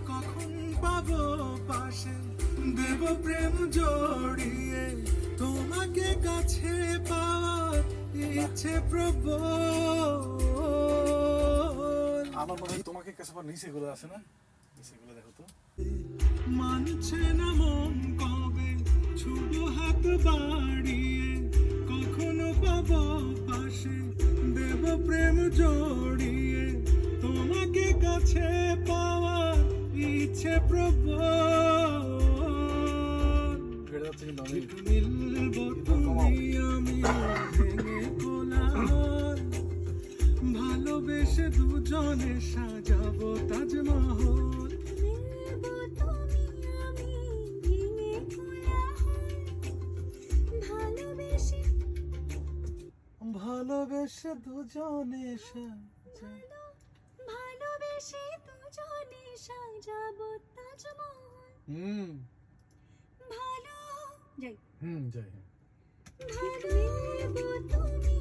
কখন পাবো পাশে দেব প্রেম জড়িয়ে তোমাকে কাছে পাওয়ার ইচ্ছে প্রবল। আমার মনে হয় তোমাকে কাছে পাওয়ার নিচে গুলো আছে না, নিচে গুলো দেখো তো। মানছে না মন কবে ছুব হাত বাড়িয়ে কখনো পাবো পাশে দেব প্রেম জড়িয়ে তোমাকে কাছে পাওয়ার ইচ্ছে প্রবল। মিলবো তুমি আমি ভেঙে কোলাহল, ভালোবেসে দুজনে সাজাবো তাজমহল। ভালোবেসে দুজনে ভালোবেসে দুজনে সাজাবো তাজমহল। যাই ভালো যাই ভালো তুমি